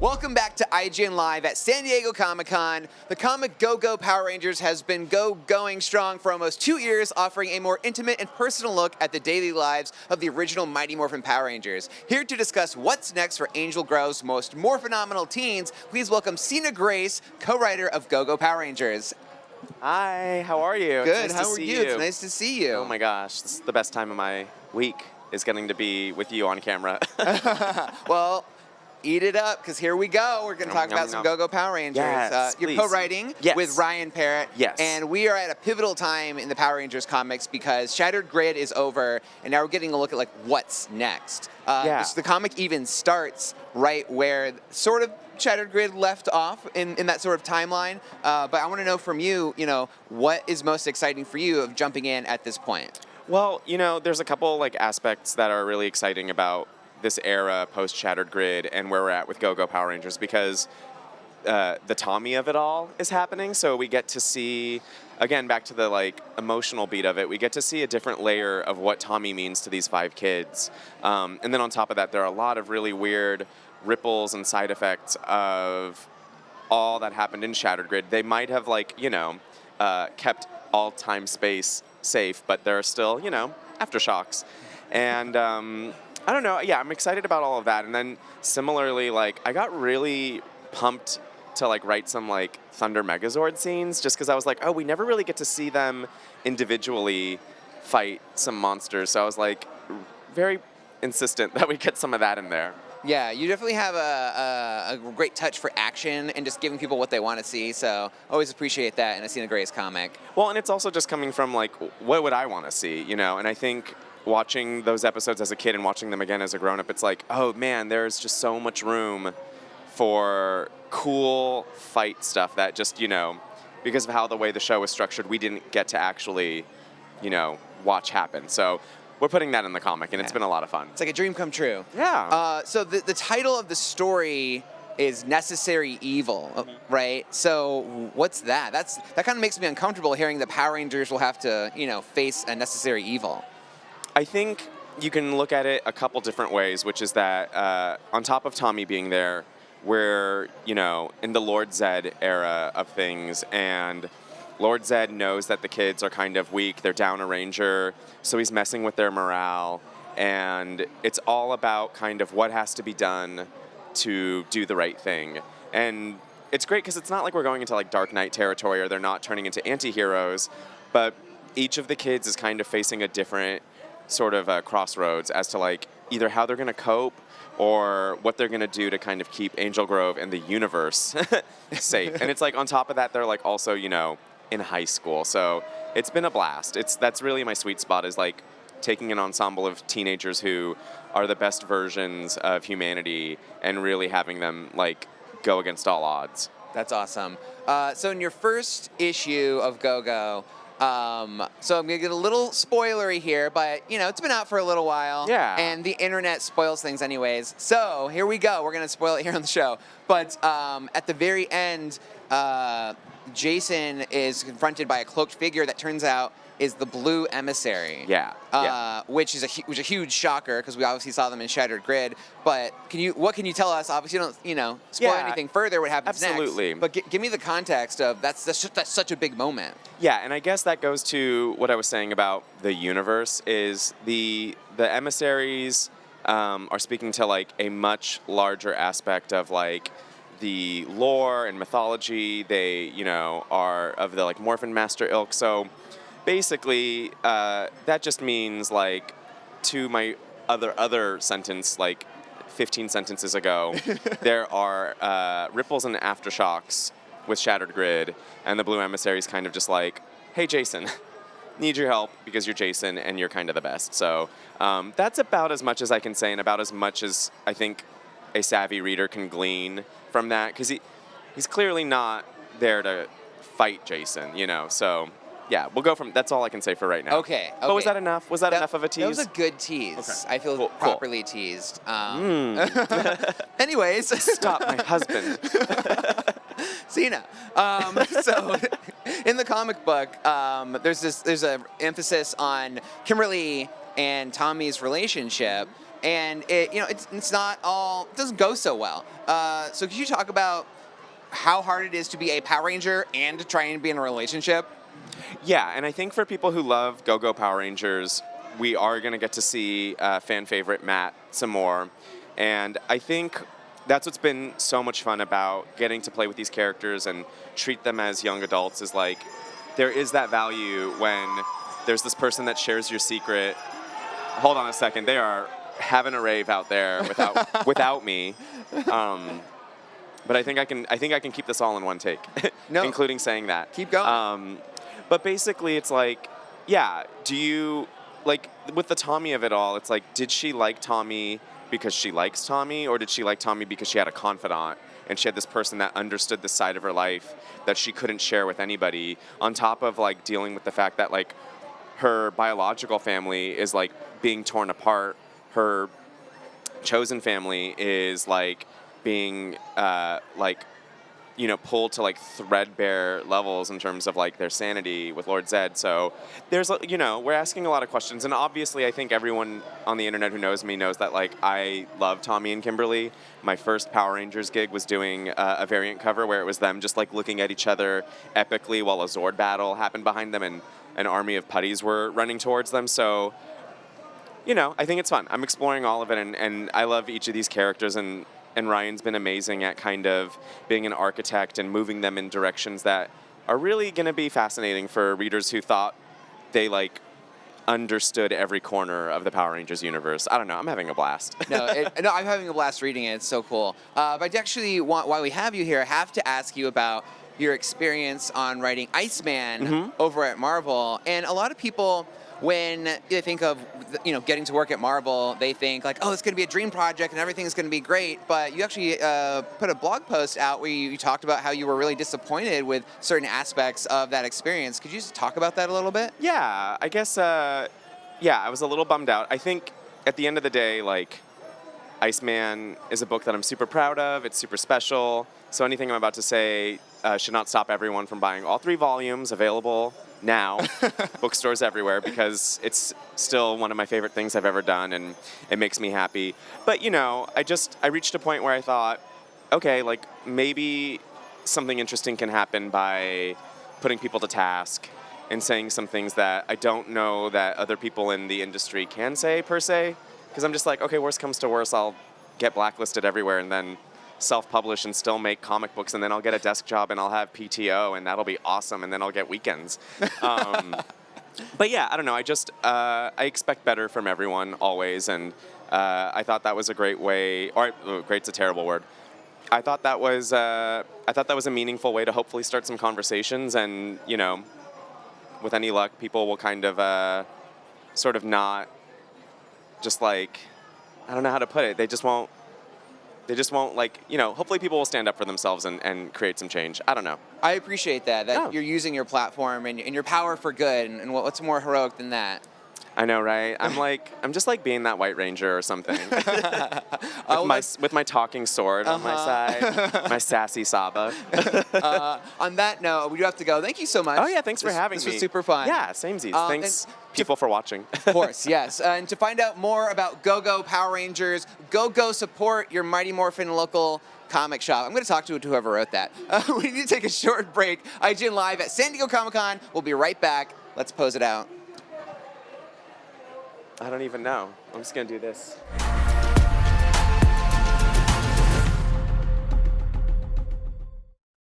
Welcome back to IGN Live at San Diego Comic-Con. The comic Go-Go Power Rangers has been going strong for almost 2 years, offering a more intimate and personal look at the daily lives of the original Mighty Morphin Power Rangers. Here to discuss what's next for Angel Grove's most more phenomenal teens, please welcome Sina Grace, co-writer of Go-Go Power Rangers. Hi, how are you? Good, It's nice how to are see you? It's nice to see you. Oh my gosh, this is the best time of my week, is getting to be with you on camera. Well, eat it up, because here we go. We're going to talk about some Go-Go Power Rangers. Yes, you're please. co-writing with Ryan Parrott. Yes. And we are at a pivotal time in the Power Rangers comics because Shattered Grid is over, and now we're getting a look at like what's next. The comic even starts right where sort of Shattered Grid left off in that sort of timeline. But I want to know from you, what is most exciting for you of jumping in at this point? Well, there's a couple like aspects that are really exciting about this era post Shattered Grid and where we're at with Go-Go Power Rangers, because the Tommy of it all is happening. So we get to see, again, back to the like emotional beat of it, we get to see a different layer of what Tommy means to these 5 kids. And then on top of that, there are a lot of really weird ripples and side effects of all that happened in Shattered Grid. They might have kept all time space safe, but there are still, aftershocks. And I don't know. Yeah, I'm excited about all of that. And then similarly, I got really pumped to write some Thunder Megazord scenes, just because I was like, oh, we never really get to see them individually fight some monsters. So I was very insistent that we get some of that in there. Yeah, you definitely have a great touch for action and just giving people what they want to see. So always appreciate that in a Sina Grace comic. Well, and it's also just coming from what would I want to see, And I think watching those episodes as a kid and watching them again as a grown-up, it's oh man, there's just so much room for cool fight stuff that just, because of how the way the show was structured, we didn't get to actually, watch happen. So we're putting that in the comic, and it's been a lot of fun. It's like a dream come true. Yeah. So the title of the story is Necessary Evil, right? So what's that? That kind of makes me uncomfortable hearing the Power Rangers will have to, face a necessary evil. I think you can look at it a couple different ways, which is that on top of Tommy being there, we're, in the Lord Zed era of things, and Lord Zed knows that the kids are kind of weak, they're down a ranger, so he's messing with their morale, and it's all about kind of what has to be done to do the right thing. And it's great because it's not like we're going into Dark Knight territory or they're not turning into anti-heroes, but each of the kids is kind of facing a different sort of crossroads as to either how they're going to cope or what they're going to do to kind of keep Angel Grove and the universe safe. And it's on top of that, they're also, in high school. So it's been a blast. That's really my sweet spot, is taking an ensemble of teenagers who are the best versions of humanity and really having them go against all odds. That's awesome. So in your first issue of Go-Go, so I'm going to get a little spoilery here, but, it's been out for a little while. Yeah. And the internet spoils things anyways. So here we go. We're going to spoil it here on the show. But at the very end, Jason is confronted by a cloaked figure that turns out is the Blue Emissary. Yeah. Which is a huge shocker because we obviously saw them in Shattered Grid. But what can you tell us? Obviously, you don't spoil anything further. What happens next? Absolutely. But give me the context of that's such a big moment. Yeah, and I guess that goes to what I was saying about the universe. Is the emissaries are speaking to a much larger aspect of the lore and mythology. They are of the Morphin Master ilk. So basically, that just means to my other sentence 15 sentences ago, there are ripples and aftershocks with Shattered Grid, and the Blue Emissary's kind of just hey Jason, need your help because you're Jason and you're kind of the best. So that's about as much as I can say, and about as much as I think a savvy reader can glean from that, because he's clearly not there to fight Jason, so yeah, we'll go from, that's all I can say for right now. Okay. But was that enough? Was that enough of a tease? That was a good tease. Okay. I feel properly teased. Anyways. Stop, my husband. Sina. So in the comic book, there's an emphasis on Kimberly and Tommy's relationship. and it's not all, it doesn't go so well. So could you talk about how hard it is to be a Power Ranger and to try and be in a relationship? Yeah, and I think for people who love Go-Go Power Rangers, we are going to get to see fan favorite Matt some more. And I think that's what's been so much fun about getting to play with these characters and treat them as young adults, is like there is that value when there's this person that shares your secret. Hold on a second, they are having a rave out there without me. But I think I can keep this all in one take, No. including saying that. Keep going. But basically, it's like, yeah, do you, like, with the Tommy of it all, it's like, did she like Tommy because she likes Tommy, or did she like Tommy because she had a confidant and she had this person that understood this side of her life that she couldn't share with anybody, on top of, like, dealing with the fact that, like, her biological family is, like, being torn apart, her chosen family is, like, being, pulled to, like, threadbare levels in terms of, like, their sanity with Lord Zed. So there's, we're asking a lot of questions. And obviously, I think everyone on the internet who knows me knows that, like, I love Tommy and Kimberly. My first Power Rangers gig was doing a variant cover where it was them just, like, looking at each other epically while a Zord battle happened behind them and an army of putties were running towards them. So, I think it's fun. I'm exploring all of it, and I love each of these characters, and Ryan's been amazing at kind of being an architect and moving them in directions that are really going to be fascinating for readers who thought they, like, understood every corner of the Power Rangers universe. I don't know. I'm having a blast. No, I'm having a blast reading it. It's so cool. But I actually want, while we have you here, I have to ask you about your experience on writing Iceman over at Marvel. And a lot of people, when they think of getting to work at Marvel, they think like, oh, it's going to be a dream project and everything's going to be great. But you actually put a blog post out where you talked about how you were really disappointed with certain aspects of that experience. Could you just talk about that a little bit? Yeah, I guess, I was a little bummed out. I think at the end of the day, like, Iceman is a book that I'm super proud of. It's super special. So anything I'm about to say should not stop everyone from buying all 3 volumes, available now, bookstores everywhere, because it's still one of my favorite things I've ever done, and it makes me happy. But, I reached a point where I thought, okay, like, maybe something interesting can happen by putting people to task and saying some things that I don't know that other people in the industry can say, per se. Because I'm just like, okay, worst comes to worst, I'll get blacklisted everywhere and then self-publish and still make comic books, and then I'll get a desk job and I'll have PTO, and that'll be awesome, and then I'll get weekends. But yeah, I don't know. I expect better from everyone always, and I thought that was a great way. Great's a terrible word. I thought that was a meaningful way to hopefully start some conversations, and with any luck, people will kind of sort of not just like, I don't know how to put it. They just won't, like, hopefully people will stand up for themselves and create some change. I don't know. I appreciate that you're using your platform and your power for good, and what's more heroic than that? I know, right? I'm just like being that White Ranger or something. with my talking sword on my side, my sassy Saba. On that note, we do have to go. Thank you so much. Oh yeah, thanks for having me. This was super fun. Yeah, samesies. Thanks people for watching. Of course, yes. And to find out more about Go-Go Power Rangers, go support your Mighty Morphin local comic shop. I'm going to talk to whoever wrote that. We need to take a short break. IGN Live at San Diego Comic-Con. We'll be right back. Let's pose it out. I don't even know. I'm just going to do this.